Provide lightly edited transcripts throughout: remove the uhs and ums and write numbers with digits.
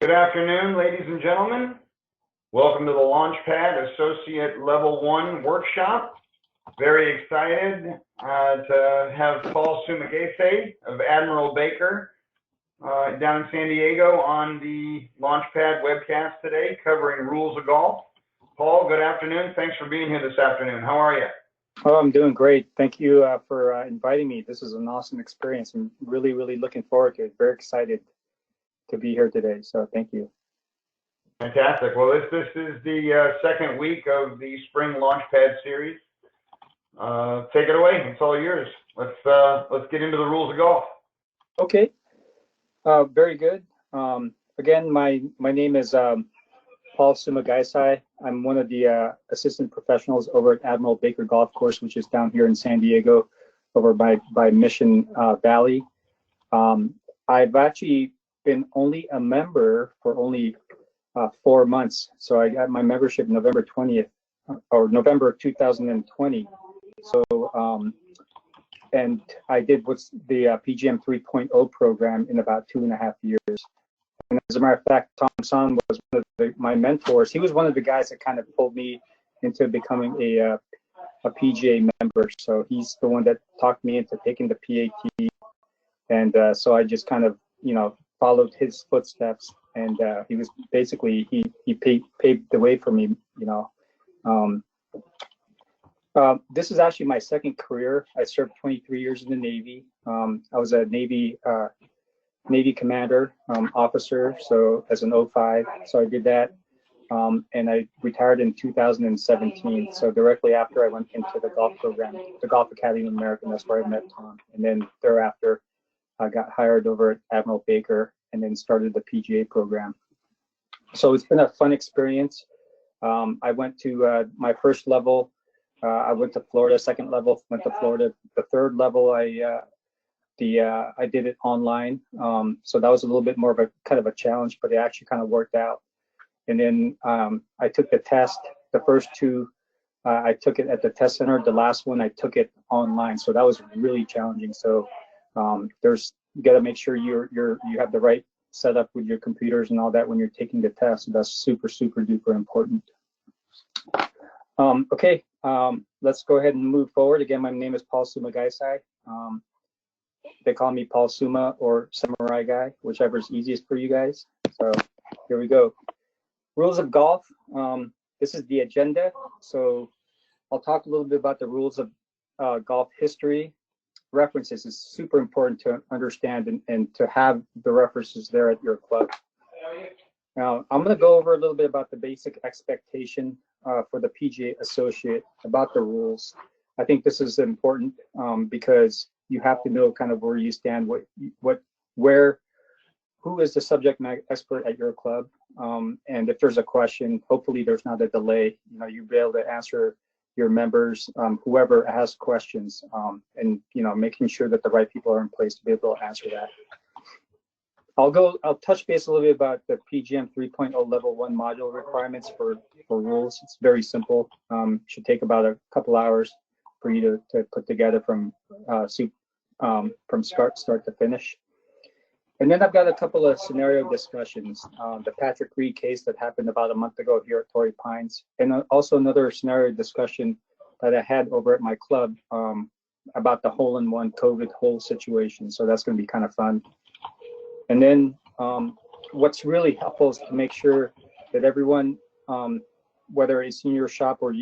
Good afternoon, ladies and gentlemen. Welcome to the Launchpad Associate Level 1 workshop. Very excited to have Paul Sumagaysay of Admiral Baker down in San Diego on the Launchpad webcast today, covering rules of golf. Paul, good afternoon. Thanks for being here this afternoon. How are you? Oh, I'm doing great. Thank you for inviting me. This is an awesome experience. I'm really looking forward to it. Very excited to be here today. So thank you. Fantastic. Well, this is the second week of the Spring Launchpad series. Take it away. It's all yours. Let's get into the rules of golf. Okay. Very good. Again, my name is Paul Sumagaysay. I'm one of the assistant professionals over at Admiral Baker Golf Course, which is down here in San Diego, over by Mission Valley. I've actually been only a member for only 4 months. So I got my membership November 20th or November 2020. So and I did what's the PGM 3.0 program in about 2.5 years. And as a matter of fact, Tom Son was one of my mentors. He was one of the guys that kind of pulled me into becoming a PGA member. So he's the one that talked me into taking the PAT. And so I just kind of, followed his footsteps. And he was basically, he paved the way for me, This is actually my second career. I served 23 years in the Navy. I was a Navy commander, officer, so as an 05, so I did that. And I retired in 2017. So directly after I went into the golf program, the Golf Academy of America, that's where I met Tom. And then thereafter, I got hired over at Admiral Baker and then started the PGA program. So it's been a fun experience. I went to my first level. I went to Florida. Second level, went to Florida. The third level, I did it online. So that was a little bit more of a kind of a challenge, but it actually kind of worked out. And then I took the test. The first two, I took it at the test center. The last one, I took it online. So that was really challenging. So you got to make sure you have the right setup with your computers and all that when you're taking the test. So that's super duper important. Okay, let's go ahead and move forward. Again, my name is Paul Sumagaysay. They call me Paul Suma or Samurai Guy, whichever is easiest for you guys. So here we go. Rules of golf. This is the agenda. So I'll talk a little bit about the rules of golf history. References is super important to understand and to have the references there at your club. Now, I'm going to go over a little bit about the basic expectation for the PGA associate about the rules. I think this is important because you have to know kind of where you stand, who is the subject matter expert at your club, and if there's a question, hopefully there's not a delay. You'll be able to answer your members, whoever has questions, and making sure that the right people are in place to be able to answer that. I'll touch base a little bit about the PGM 3.0 level 1 module requirements for rules. It's very simple. Should take about a couple hours for you to put together from start to finish. And then I've got a couple of scenario discussions. The Patrick Reed case that happened about a month ago here at Torrey Pines, and also another scenario discussion that I had over at my club about the hole-in-one COVID hole situation. So that's going to be kind of fun. And then what's really helpful is to make sure that everyone, whether it's in your shop or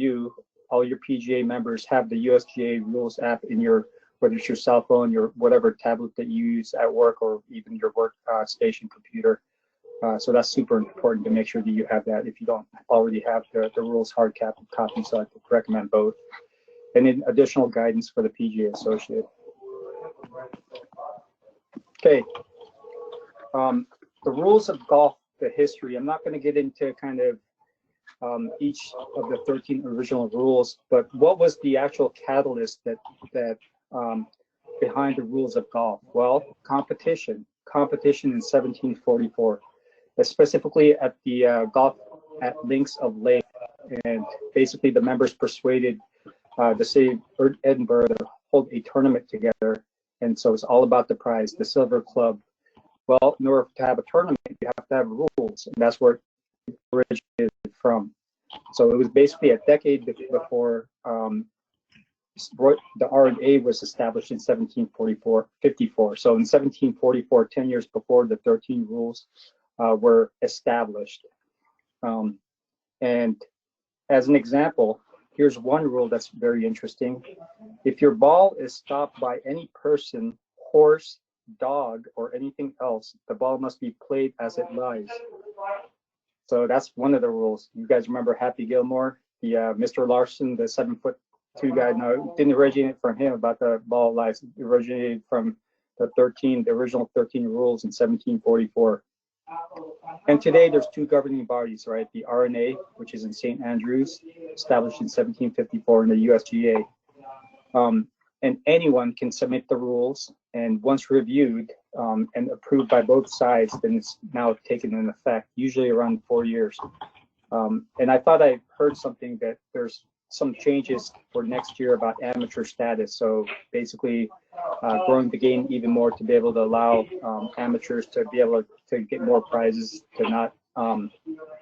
all your PGA members have the Usga Rules App in whether it's your cell phone, your whatever tablet that you use at work, or even your work station computer. So that's super important to make sure that you have that if you don't already have the rules hard copy. So I recommend both. And then additional guidance for the PGA associate. Okay. The rules of golf, the history. I'm not going to get into kind of each of the 13 original rules, but what was the actual catalyst that behind the rules of golf? Well, competition in 1744, specifically at the golf at Links of Lake, and basically the members persuaded the city of Edinburgh to hold a tournament together, and so it's all about the prize, the silver club. Well, in order to have a tournament, you have to have rules, and that's where it originated from. So it was basically a decade before the R&A was established in 54. So in 1744, 10 years before the 13 rules were established. And as an example, here's one rule that's very interesting. If your ball is stopped by any person, horse, dog, or anything else, the ball must be played as it lies. So that's one of the rules. You guys remember Happy Gilmore, the Mr. Larson, the 7'2" guy? No, it didn't originate from him about the ball lies. It originated from the original 13 rules in 1744. And today there's two governing bodies, right? The R&A, which is in St. Andrews, established in 1754, and the USGA. And anyone can submit the rules, and once reviewed and approved by both sides, then it's now taken in effect, usually around 4 years. And I thought I heard something that there's some changes for next year about amateur status. So basically growing the game even more to be able to allow amateurs to be able to get more prizes, to not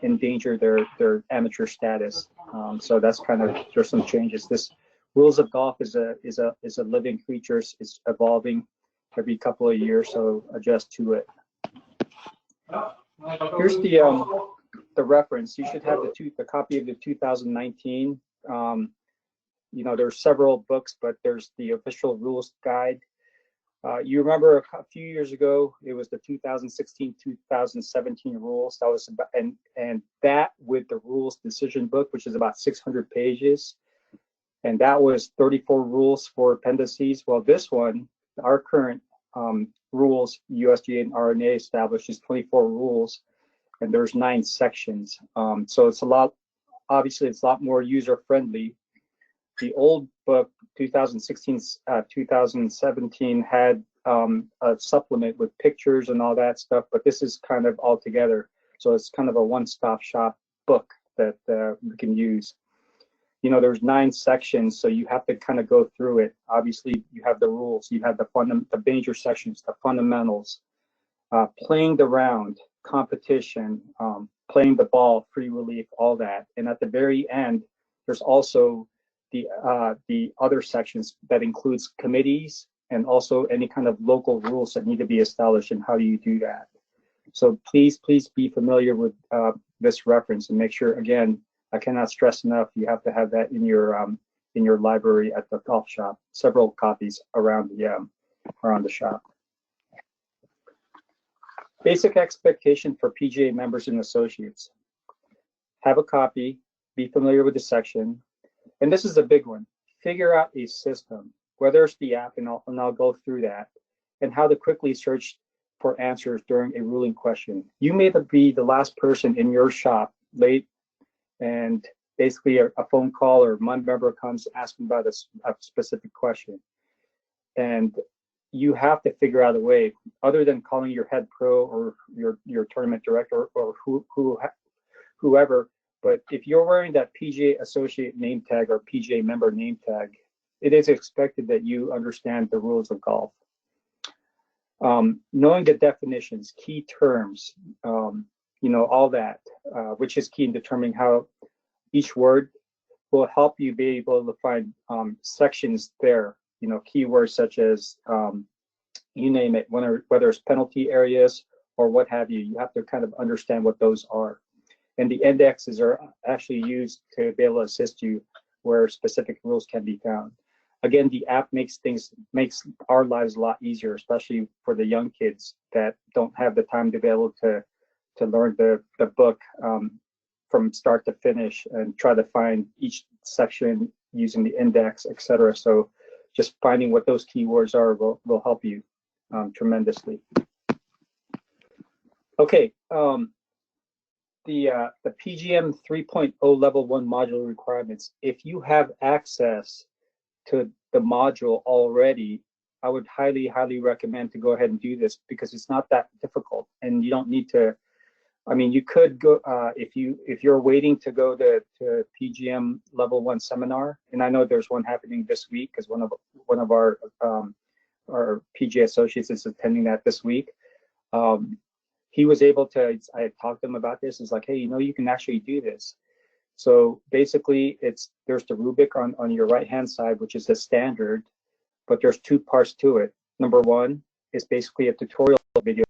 endanger their amateur status. So that's kind of, there's some changes. This rules of golf is a living creature. It's evolving every couple of years, so adjust to it. Here's the reference. You should have the copy of the 2019. You know, there's several books, but there's the official rules guide. You remember a few years ago, it was the 2016-2017 rules. That was about, and that with the rules decision book, which is about 600 pages. And that was 34 rules for appendices. Well, this one, our current rules, USGA and R&A establishes 24 rules, and there's 9 sections. So it's a lot, obviously it's a lot more user-friendly. The old book, 2016-2017, had a supplement with pictures and all that stuff, but this is kind of all together. So it's kind of a one-stop shop book that we can use. You know, there's 9 sections, so you have to kind of go through it. Obviously, you have the rules, you have the major sections, the fundamentals, playing the round, competition, playing the ball, free relief, all that. And at the very end, there's also the other sections that includes committees and also any kind of local rules that need to be established and how do you do that. So please be familiar with this reference and make sure, again, I cannot stress enough, you have to have that in your library at the golf shop. Several copies around the shop. Basic expectation for PGA members and associates. Have a copy, be familiar with the section, and this is a big one. Figure out a system, whether it's the app, and I'll go through that, and how to quickly search for answers during a ruling question. You may be the last person in your shop late, and basically a phone call or one member comes asking about a specific question. And you have to figure out a way, other than calling your head pro or your tournament director or whoever, but if you're wearing that PGA associate name tag or PGA member name tag, it is expected that you understand the rules of golf. Knowing the definitions, key terms, you know, all that, which is key in determining how each word will help you be able to find sections there, you know, keywords such as, you name it, whether it's penalty areas or what have you. You have to kind of understand what those are. And the indexes are actually used to be able to assist you where specific rules can be found. Again, the app makes our lives a lot easier, especially for the young kids that don't have the time to be able to learn the book from start to finish and try to find each section using the index, etc. So just finding what those keywords are will help you tremendously. Okay, the PGM 3.0 level 1 module requirements. If you have access to the module already, I would highly recommend to go ahead and do this because it's not that difficult and you don't need to. I mean, you could go if you're waiting to go to PGM level 1 seminar, and I know there's one happening this week because one of our PGA associates is attending that this week. he was able to, I talked to him about this. It's like, hey, you can actually do this. So basically, there's the rubric on your right-hand side, which is the standard, but there's two parts to it. Number one is basically a tutorial video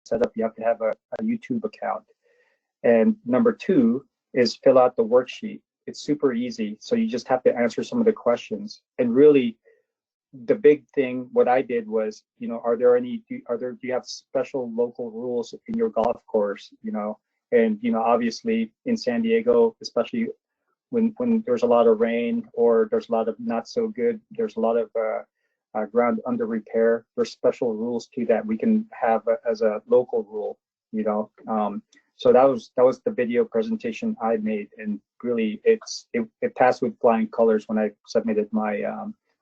set up. You have to have a YouTube account. And number two is fill out the worksheet. It's super easy. So you just have to answer some of the questions. And really, the big thing, what I did was, do you have special local rules in your golf course, and, obviously in San Diego, especially when there's a lot of rain or there's a lot of not so good, there's a lot of ground under repair, there's special rules to that we can have as a local rule, so that was the video presentation I made, and really it passed with flying colors when I submitted my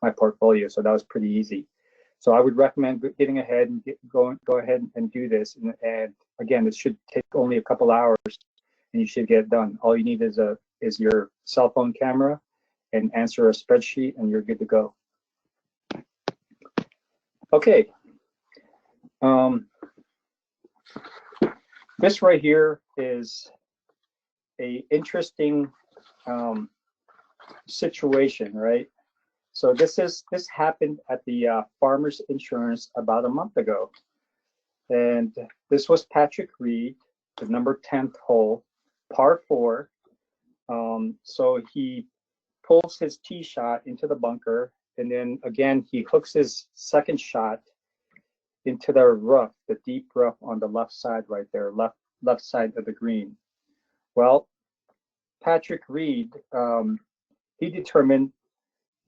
my portfolio, so that was pretty easy. So I would recommend getting ahead and go ahead and do this. And again, it should take only a couple hours, and you should get it done. All you need is your cell phone camera and answer a spreadsheet, and you're good to go. Okay. This right here is a interesting situation, right? So this happened at the Farmers Insurance about a month ago, and this was Patrick Reed, the number 10th hole, par 4. So he pulls his tee shot into the bunker, and then again he hooks his second shot into the rough, the deep rough on the left side right there, left side of the green. Well, Patrick Reed, he determined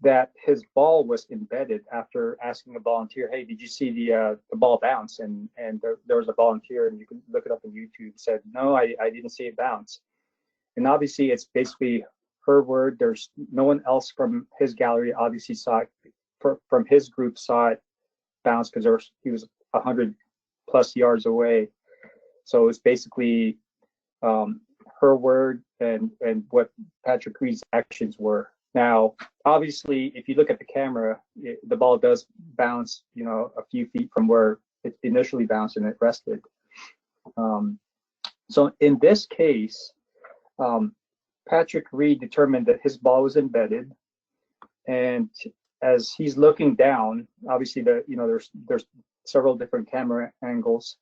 that his ball was embedded after asking a volunteer, hey, did you see the ball bounce? And there was a volunteer, and you can look it up on YouTube, said, no, I didn't see it bounce. And obviously it's basically her word. There's no one else from his gallery obviously saw it, from his group saw it bounce, because he was 100+ yards away. So it's basically her word and what Patrick Reed's actions were. Now, obviously, if you look at the camera, the ball does bounce, a few feet from where it initially bounced and it rested. So in this case, Patrick Reed determined that his ball was embedded, and as he's looking down, obviously there's several different camera angles.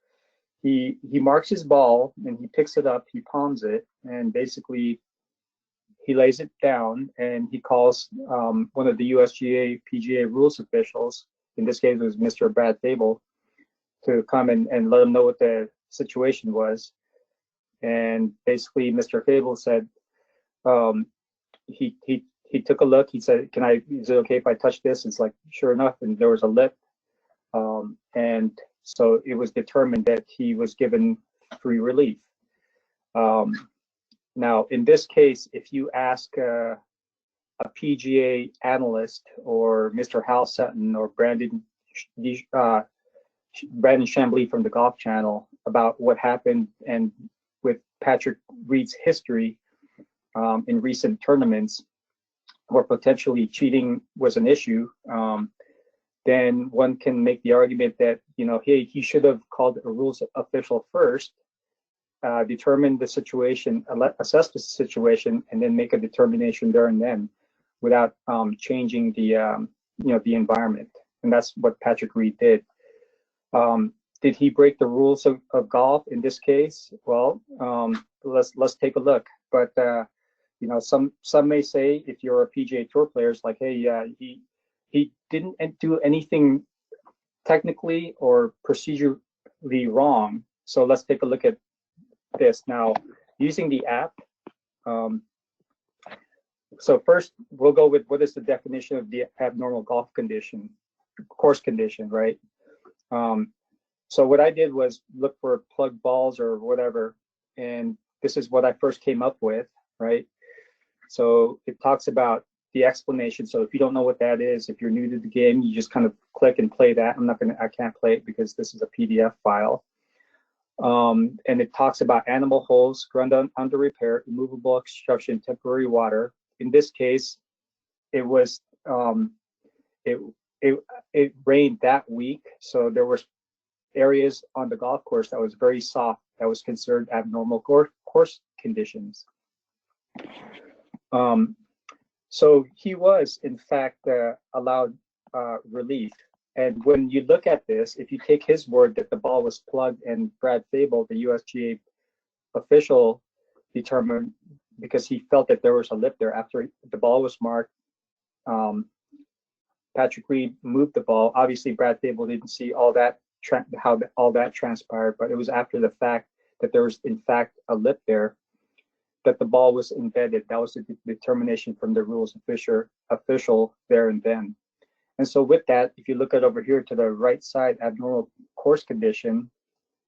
He marks his ball and he picks it up, he palms it, and basically he lays it down, and he calls one of the USGA PGA rules officials, in this case it was Mr. Brad Fable, to come and let him know what the situation was. And basically Mr. Fable said, he took a look, he said, is it okay if I touch this? It's like, sure enough, and there was a lip. And so it was determined that he was given free relief. Now, in this case, if you ask a PGA analyst or Mr. Hal Sutton or Brandon Chambly from the Golf Channel about what happened and with Patrick Reed's history in recent tournaments where potentially cheating was an issue, then one can make the argument that, hey, he should have called a rules official first, determine the situation, assess the situation, and then make a determination there and then, without changing the the environment. And that's what Patrick Reed did. Did he break the rules of golf in this case? Well, let's take a look. But some may say, if you're a PGA Tour player, it's like, hey, he didn't do anything technically or procedurally wrong. So let's take a look at this now using the app. So first we'll go with what is the definition of the abnormal golf condition, course condition, right? So what I did was look for plug balls or whatever, and this is what I first came up with, right? So it talks about the explanation. So if you don't know what that is, if you're new to the game, you just kind of click and play that. I can't play it because this is a PDF file. And it talks about animal holes, ground under repair, immovable obstruction, temporary water. In this case, it was it rained that week, so there was areas on the golf course that was very soft, that was considered abnormal course conditions. So he was, in fact, allowed relief. And when you look at this, if you take his word that the ball was plugged, and Brad Fable, the USGA official, determined, because he felt that there was a lip there after the ball was marked, Patrick Reed moved the ball. Obviously, Brad Fable didn't see all that, how all that transpired, but it was after the fact that there was, in fact, a lip there, that the ball was embedded. That was the determination from the rules official there and then. And so with that, if you look at over here to the right side, abnormal course condition,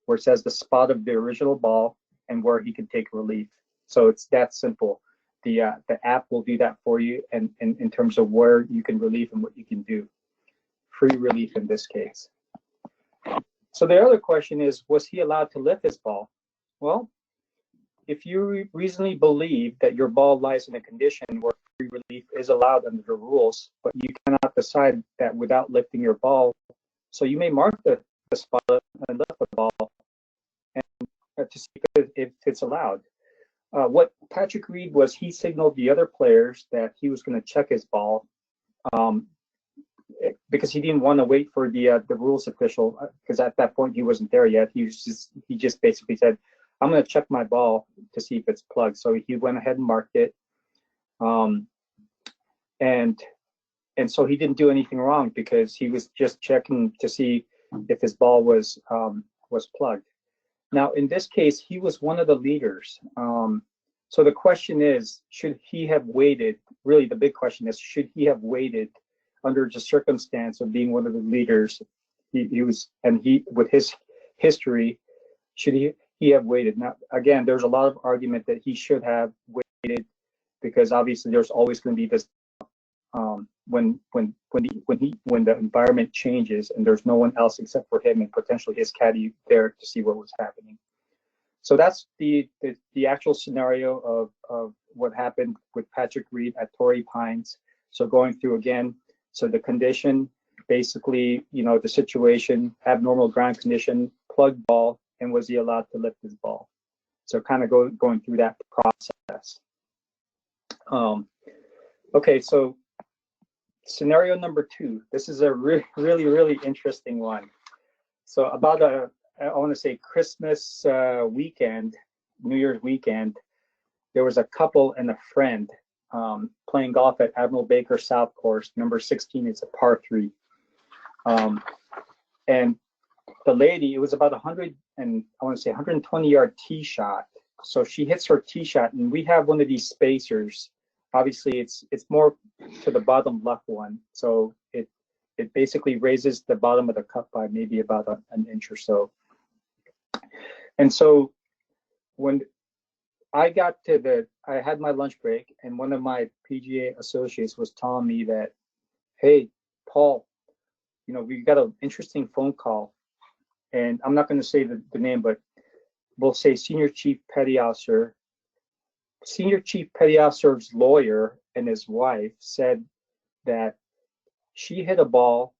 where it says the spot of the original ball and where he can take relief. So it's that simple. The app will do that for you, and in terms of where you can relief and what you can do. Free relief in this case. So the other question is, was he allowed to lift his ball? Well, if you reasonably believe that your ball lies in a condition where free relief is allowed under the rules, but you cannot decide that without lifting your ball, so you may mark the spot and lift the ball and to see if it's allowed. What Patrick Reed was, he signaled the other players that he was going to check his ball, because he didn't want to wait for the rules official, because at that point he wasn't there yet. He just basically said, I'm going to check my ball to see if it's plugged. So he went ahead and marked it, and so he didn't do anything wrong, because he was just checking to see if his ball was plugged. Now, in this case, he was one of the leaders. So the question is, should he have waited? Really, the big question is, should he have waited under the circumstance of being one of the leaders? He was, and with his history, should he have waited? Now, again, there's a lot of argument that he should have waited, because obviously there's always going to be this when the environment changes and there's no one else except for him and potentially his caddy there to see what was happening. So that's the actual scenario of what happened with Patrick Reed at Torrey Pines. So going through again, so the condition, basically, the situation, abnormal ground condition, plugged ball, and was he allowed to lift his ball? So kind of going through that process. Okay, so scenario number 2. This is a really interesting one. So about I want to say Christmas weekend, New Year's weekend, there was a couple and a friend playing golf at Admiral Baker South Course, number 16. It's a par 3. And the lady, it was about 120-yard tee shot. So she hits her tee shot, and we have one of these spacers. Obviously, it's more to the bottom left one. So it basically raises the bottom of the cup by maybe about an inch or so. And so when I got to I had my lunch break, and one of my PGA associates was telling me that, hey, Paul, we got an interesting phone call, and I'm not going to say the name, but we'll say Senior Chief Petty Officer's lawyer and his wife said that she hit a ball,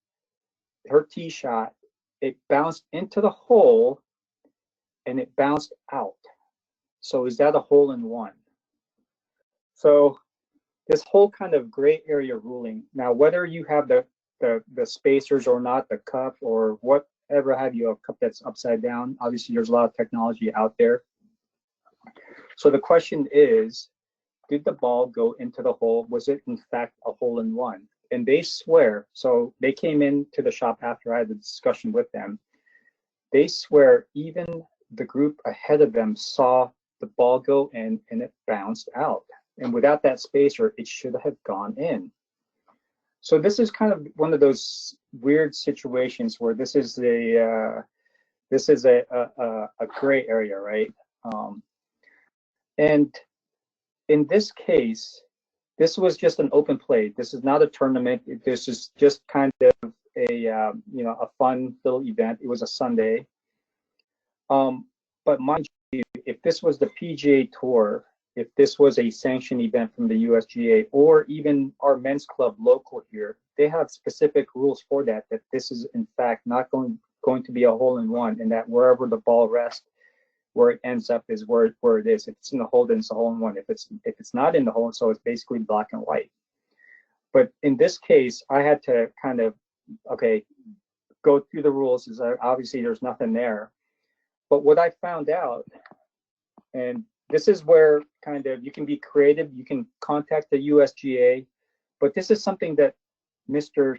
her tee shot, it bounced into the hole, and it bounced out. So is that a hole in one? So this whole kind of gray area ruling. Now, whether you have the spacers or not, the cup or whatever have you, a cup that's upside down, obviously there's a lot of technology out there. So the question is, did the ball go into the hole? Was it in fact a hole in one? And they swear, so they came into the shop after I had the discussion with them. They swear even the group ahead of them saw the ball go in and it bounced out. And without that spacer, it should have gone in. So this is kind of one of those weird situations where this is a gray area, right? And in this case, this was just an open play. This is not a tournament. This is just kind of a fun little event. It was a Sunday. But mind you, if this was the PGA Tour, if this was a sanctioned event from the USGA, or even our men's club local here, they have specific rules for that this is in fact not going going to be a hole in one, and that wherever the ball rests, where it ends up is where it is. If it's in the hole, then it's a hole in one. If it's not in the hole, so it's basically black and white. But in this case, I had to kind of, okay, go through the rules. Is obviously there's nothing there. But what I found out, and this is where kind of you can be creative, you can contact the USGA, but this is something that Mr.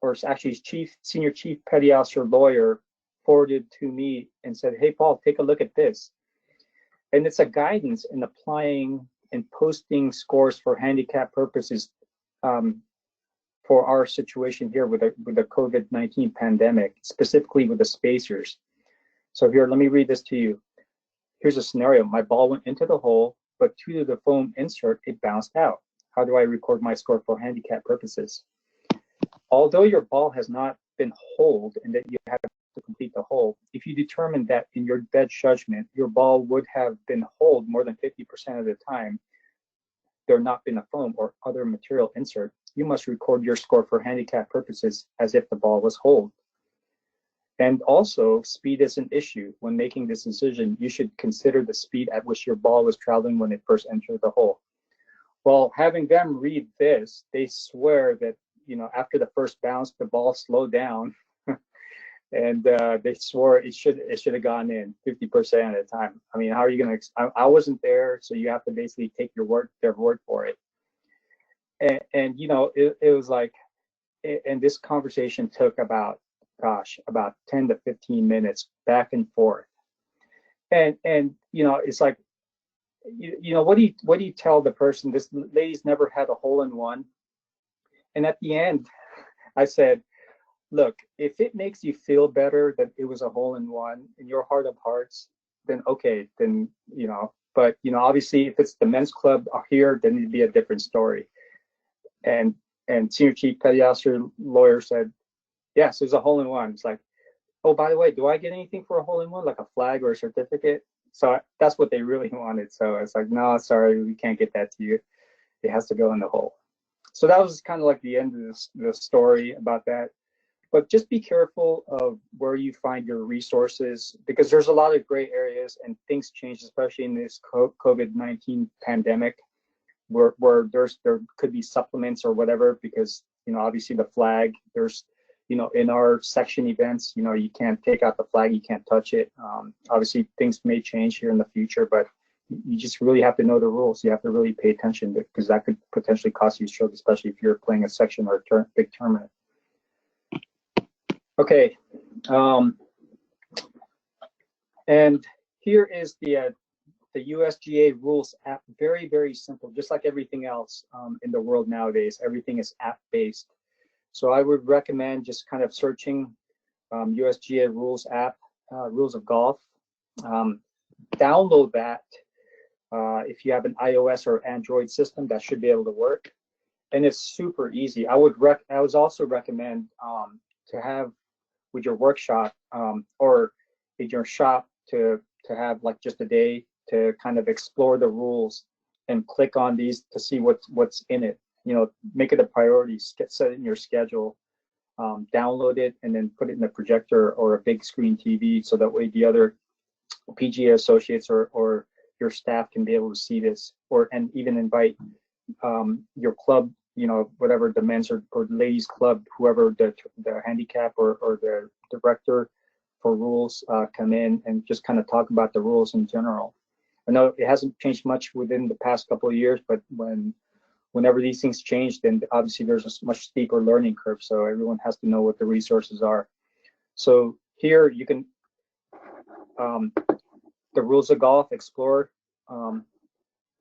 or actually senior chief petty officer lawyer forwarded to me and said, hey, Paul, take a look at this. And it's a guidance in applying and posting scores for handicap purposes for our situation here with the COVID-19 pandemic, specifically with the spacers. So here, let me read this to you. Here's a scenario. My ball went into the hole, but due to the foam insert, it bounced out. How do I record my score for handicap purposes? Although your ball has not been holed and that you have to complete the hole, if you determine that in your best judgment, your ball would have been holed more than 50% of the time, there not been a foam or other material insert, you must record your score for handicap purposes as if the ball was holed. And also, speed is an issue. When making this decision, you should consider the speed at which your ball was traveling when it first entered the hole. Well, having them read this, they swear that, you know, after the first bounce, the ball slowed down, and they swore it should have gone in 50% of the time. I mean, how are you going to? I wasn't there, so you have to basically take their word for it. And you know, it was like, and this conversation took about 10 to 15 minutes back and forth. And you know, it's like, you know, what do you tell the person? This lady's never had a hole in one. And at the end, I said, look, if it makes you feel better that it was a hole in one in your heart of hearts, then okay, then, you know, but, you know, obviously if it's the men's club here, then it'd be a different story. And senior chief petty officer lawyer said, yes, there's a hole in one. It's like, oh, by the way, do I get anything for a hole in one, like a flag or a certificate? So that's what they really wanted. So it's like, no, sorry, we can't get that to you. It has to go in the hole. So that was kind of like the end of the story about that. But just be careful of where you find your resources, because there's a lot of gray areas and things change, especially in this COVID-19 pandemic, where there could be supplements or whatever, because, you know, obviously the flag, there's, you know, in our section events, you know, you can't take out the flag, you can't touch it. Obviously things may change here in the future, but you just really have to know the rules. You have to really pay attention, because that could potentially cost you a stroke, especially if you're playing a section or a big tournament. Okay, and here is the USGA Rules App. Very, very simple, just like everything else in the world nowadays. Everything is app-based. So I would recommend just kind of searching USGA Rules App, Rules of Golf. Download that. If you have an iOS or Android system, that should be able to work. And it's super easy. I would also recommend to have with your workshop or in your shop to have like just a day to kind of explore the rules and click on these to see what's in it. You know, make it a priority, set it in your schedule, download it, and then put it in a projector or a big screen TV, so that way the other PGA associates or your staff can be able to see this, and even invite your club, you know, whatever the men's or ladies club, whoever the handicap or the director for rules come in and just kind of talk about the rules in general. I know it hasn't changed much within the past couple of years, but whenever these things change, then obviously there's a much steeper learning curve. So everyone has to know what the resources are. So here you can, the rules of golf, explore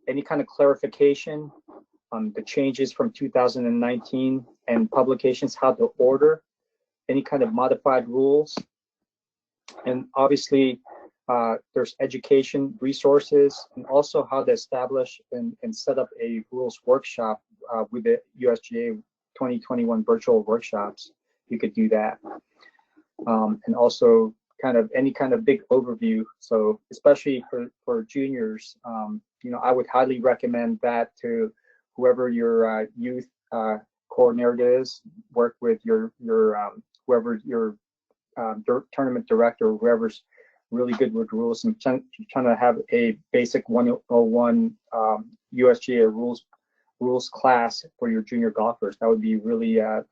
any kind of clarification on the changes from 2019 and publications, how to order any kind of modified rules. And obviously there's education resources, and also how to establish and set up a rules workshop with the USGA 2021 virtual workshops. You could do that. And also kind of any kind of big overview. So especially for juniors, you know, I would highly recommend that to whoever your youth coordinator is. Work with your whoever your tournament director, whoever's really good with rules, and trying to have a basic 101 USGA rules class for your junior golfers. That would be really a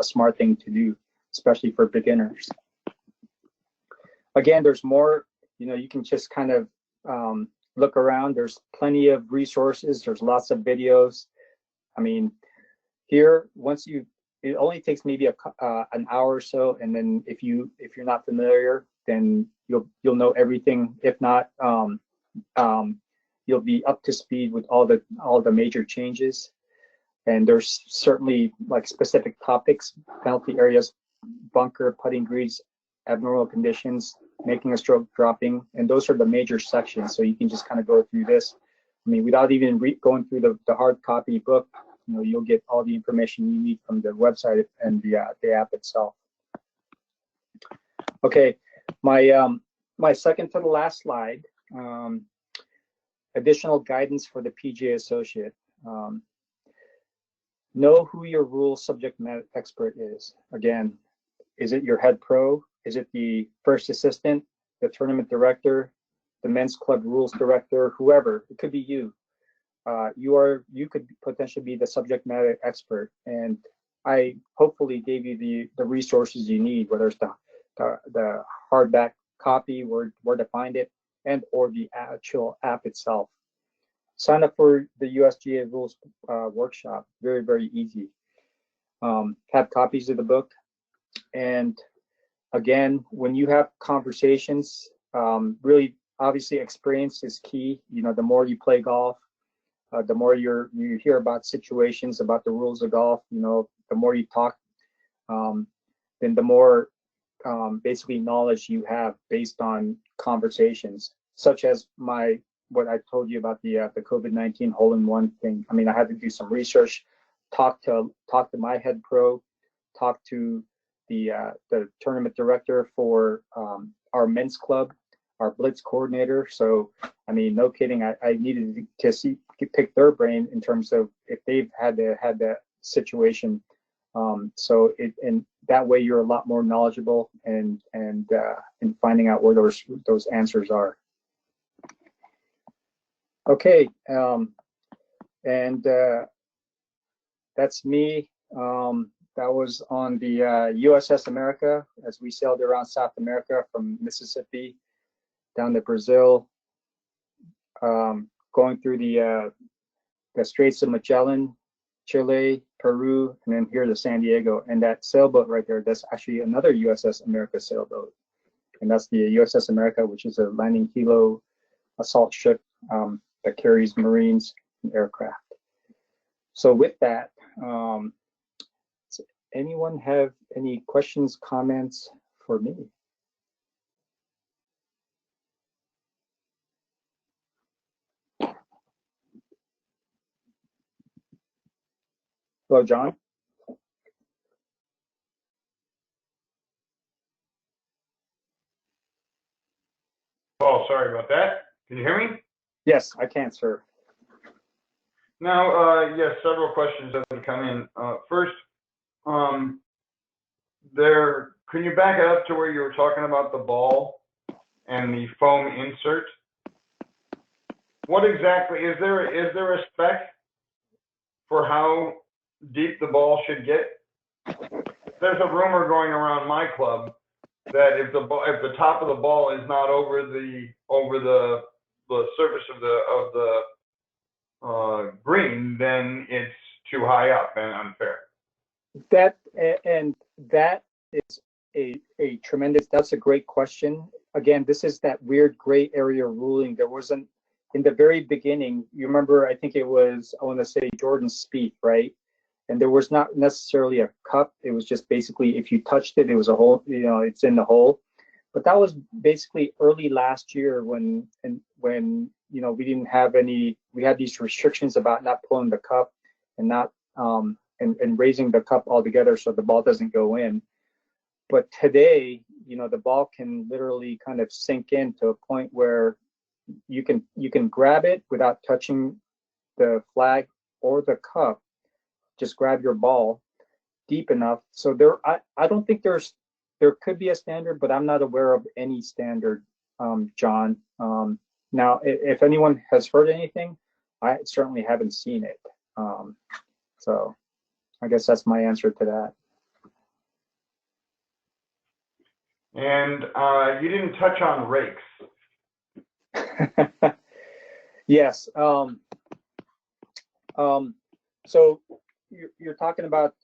smart thing to do, especially for beginners. Again, there's more, you can just kind of look around. There's plenty of resources. There's lots of videos. I mean, here, it only takes maybe an hour or so, and then if you're not familiar, then you'll know everything. If not, you'll be up to speed with all the major changes. And there's certainly like specific topics, penalty areas, bunker, putting greens, abnormal conditions, making a stroke, dropping, and those are the major sections. So you can just kind of go through this. I mean, without even going through the hard copy book, you'll get all the information you need from the website and the app itself. Okay, my second to the last slide, additional guidance for the PGA associate. Know who your rules subject matter expert is. Again, is it your head pro? Is it the first assistant, the tournament director, the men's club rules director, whoever? It could be you. You could potentially be the subject matter expert, and I hopefully gave you the resources you need, whether it's the hardback copy, where to find it, and or the actual app itself. Sign up for the USGA rules workshop. Very, very easy. Have copies of the book, and again, when you have conversations, really obviously experience is key. The more you play golf, the more you hear about situations, about the rules of golf, the more you talk, then the more basically knowledge you have based on conversations, such as what I told you about the COVID-19 hole-in-one thing. I mean, I had to do some research, talk to my head pro, talk to the tournament director for our men's club, our blitz coordinator. So, I mean, no kidding, I needed to pick their brain in terms of if they've had that situation. And that way you're a lot more knowledgeable and in finding out where those answers are. Okay, and that's me. That was on the USS America as we sailed around South America from Mississippi down to Brazil, going through the Straits of Magellan, Chile, Peru, and then here to San Diego. And that sailboat right there, that's actually another USS America sailboat. And that's the USS America, which is a landing helo assault ship that carries Marines and aircraft. So with that, does anyone have any questions, comments for me? Hello, John. Oh, sorry about that. Can you hear me? Yes, I can, sir. Now, yes, several questions have come in. First, can you back it up to where you were talking about the ball and the foam insert? What exactly is there a spec for how deep the ball should get? There's a rumor going around my club that if the top of the ball is not over the surface of the green, then it's too high up and unfair. That is a tremendous. That's a great question. Again, this is that weird gray area ruling. There wasn't in the very beginning. You remember? I think it was, I want to say, Jordan Spieth, right? And there was not necessarily a cup. It was just basically if you touched it, it was a hole. It's in the hole. But that was basically early last year when we didn't have any. We had these restrictions about not pulling the cup and not and raising the cup altogether so the ball doesn't go in. But today, the ball can literally kind of sink in to a point where you can grab it without touching the flag or the cup. Just grab your ball deep enough. So I don't think there's there could be a standard, but I'm not aware of any standard, John. Now, if anyone has heard anything, I certainly haven't seen it. So I guess that's my answer to that. And you didn't touch on rakes. Yes. So you're talking about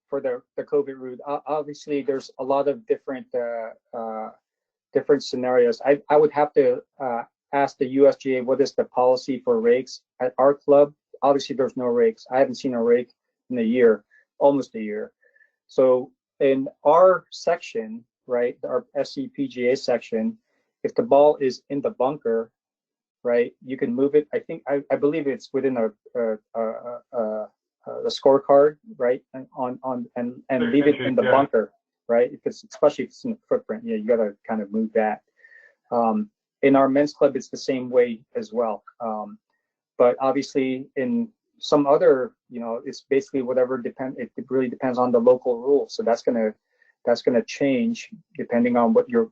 for the COVID route. Obviously, there's a lot of different different scenarios. I would have to ask the USGA what is the policy for rakes at our club. Obviously, there's no rakes. I haven't seen a rake in a year, almost a year. So in our section, right, our SCPGA section, if the ball is in the bunker, right, you can move it. I believe it's within a scorecard, right, and leave it in the bunker, right? Especially if it's in the footprint, yeah, you got to kind of move that. In our men's club, it's the same way as well. But obviously, in some other, it's basically whatever it really depends on the local rules. So that's gonna change depending on what your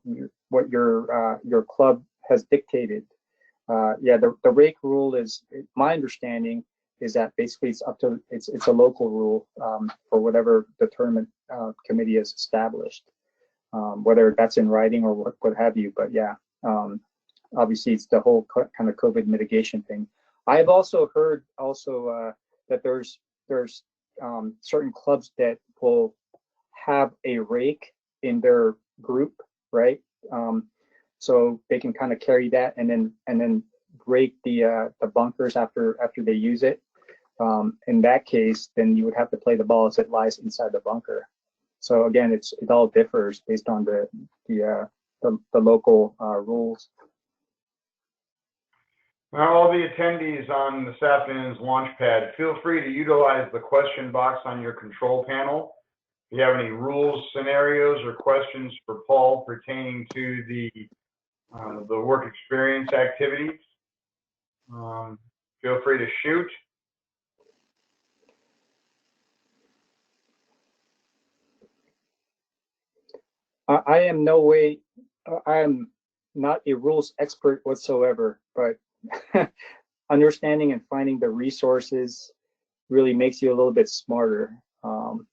club has dictated. Yeah, the rake rule is, my understanding is that basically it's a local rule for whatever the tournament committee has established, whether that's in writing or what have you. But yeah, obviously it's the whole kind of COVID mitigation thing. I've also heard that there's certain clubs that will have a rake in their group, right? So they can kind of carry that and then rake the bunkers after they use it. In that case, then you would have to play the ball as it lies inside the bunker. So again, it all differs based on the local rules. Now, all the attendees on this afternoon's Launchpad, feel free to utilize the question box on your control panel. If you have any rules, scenarios, or questions for Paul pertaining to the work experience activities, feel free to shoot. I am not a rules expert whatsoever, but understanding and finding the resources really makes you a little bit smarter.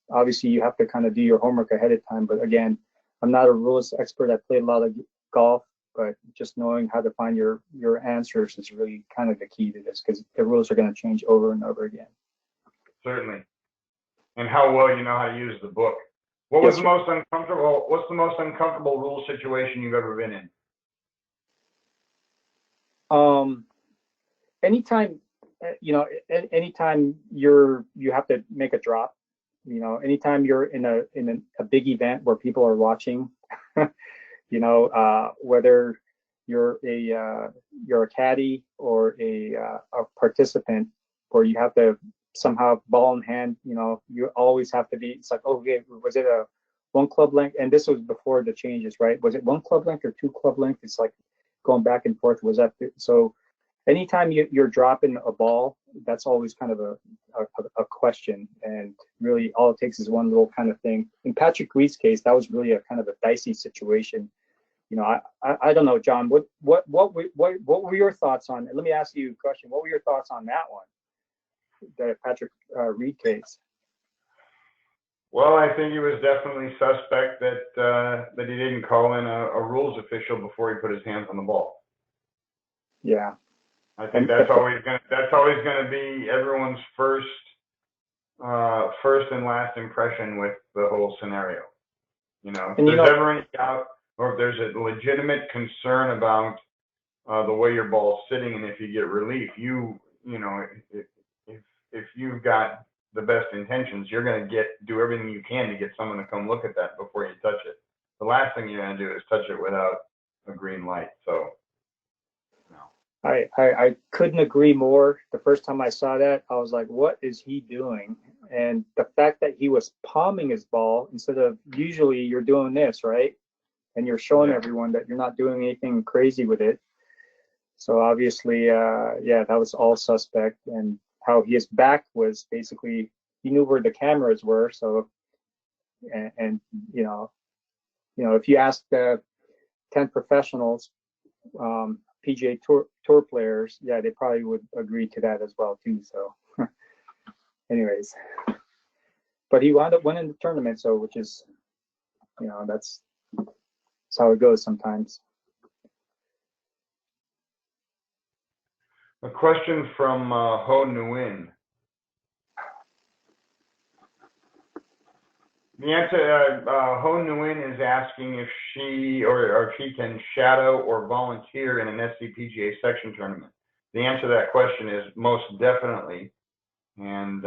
Obviously, you have to kind of do your homework ahead of time, but again, I'm not a rules expert. I played a lot of golf, but just knowing how to find your answers is really kind of the key to this, because the rules are going to change over and over again. Certainly. And how well you know how to use the book. What's the most uncomfortable rule situation you've ever been in? Anytime, anytime you have to make a drop, anytime you're in a big event where people are watching, whether you're a caddy or a participant, where you have to somehow ball in hand, you always have to be, it's like, okay, was it a one club length? And this was before the changes, right? Was it one club length or two club length? It's like going back and forth. Was that so? Anytime you're dropping a ball, that's always kind of a question, and really all it takes is one little kind of thing. In Patrick Reed's case, that was really a kind of a dicey situation. I don't know, John. What were your thoughts on it? Let me ask you a question. What were your thoughts on that one, the Patrick Reed case? Well, I think he was definitely suspect that he didn't call in a rules official before he put his hands on the ball. Yeah. I think that's always going to be everyone's first and last impression with the whole scenario. If there's ever any doubt, or if there's a legitimate concern about the way your ball's sitting, and if you get relief, if you've got the best intentions, you're going to do everything you can to get someone to come look at that before you touch it. The last thing you're going to do is touch it without a green light. So. I couldn't agree more. The first time I saw that, I was like, what is he doing? And the fact that he was palming his ball instead of, usually you're doing this, right? And you're showing everyone that you're not doing anything crazy with it. So obviously, that was all suspect. And how his back was basically, he knew where the cameras were. So, and if you ask 10 professionals, PGA tour players, yeah, they probably would agree to that as well too. So, anyways, but he wound up winning the tournament, so which is, that's how it goes sometimes. A question from Ho Nguyen. The answer, Ho Nguyen is asking if she or if he can shadow or volunteer in an SCPGA section tournament. The answer to that question is most definitely, and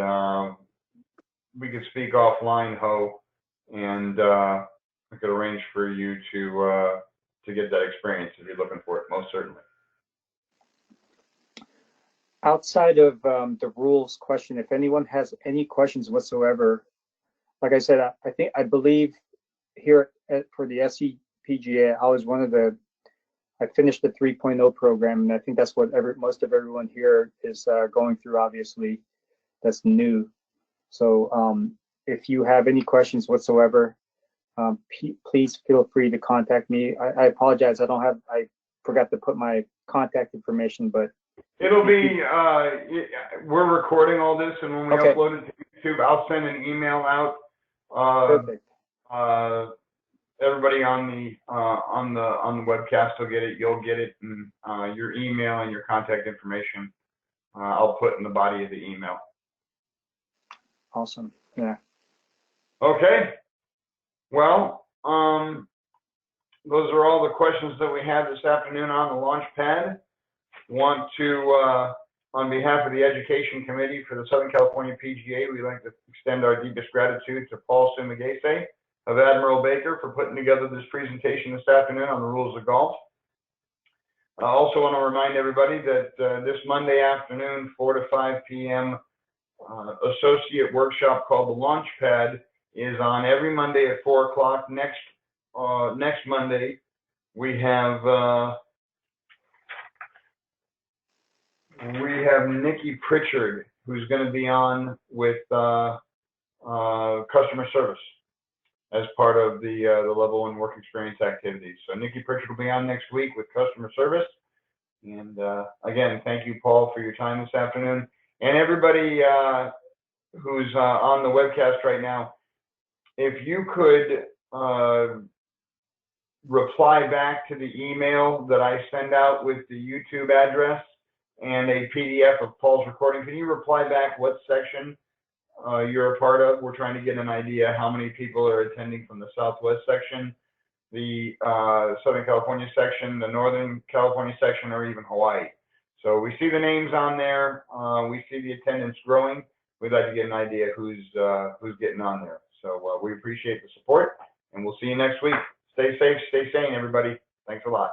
we could speak offline, Ho, and I could arrange for you to get that experience if you're looking for it, most certainly. Outside of the rules question, if anyone has any questions whatsoever, like I said, I believe here for the SCPGA, I was I finished the 3.0 program, and I think that's what most of everyone here is going through, obviously, that's new. So if you have any questions whatsoever, please feel free to contact me. I apologize, I forgot to put my contact information, but it'll be, we're recording all this, and when we upload it to YouTube, I'll send an email out. Perfect. Everybody on the webcast will get it. You'll get it, and your email and your contact information I'll put in the body of the email. Awesome. Yeah. Okay. Well, those are all the questions that we have this afternoon on the Launchpad. Want to, on behalf of the Education Committee for the Southern California PGA, we'd like to extend our deepest gratitude to Paul Sumagaysay of Admiral Baker for putting together this presentation this afternoon on the rules of golf. I also want to remind everybody that this Monday afternoon, 4 to 5 p.m., associate workshop called the Launchpad is on every Monday at 4 o'clock. Next Monday, we have Nikki Pritchard, who's going to be on with customer service as part of the Level 1 work experience activities. So Nikki Pritchard will be on next week with customer service. And again, thank you, Paul, for your time this afternoon. And everybody who's on the webcast right now, if you could reply back to the email that I send out with the YouTube address and a PDF of Paul's recording, can you reply back what section you're a part of? We're trying to get an idea how many people are attending from the Southwest section, the Southern California section, the Northern California section, or even Hawaii. So we see the names on there. We see the attendance growing. We'd like to get an idea who's getting on there. So we appreciate the support, and we'll see you next week. Stay safe, stay sane, everybody. Thanks a lot.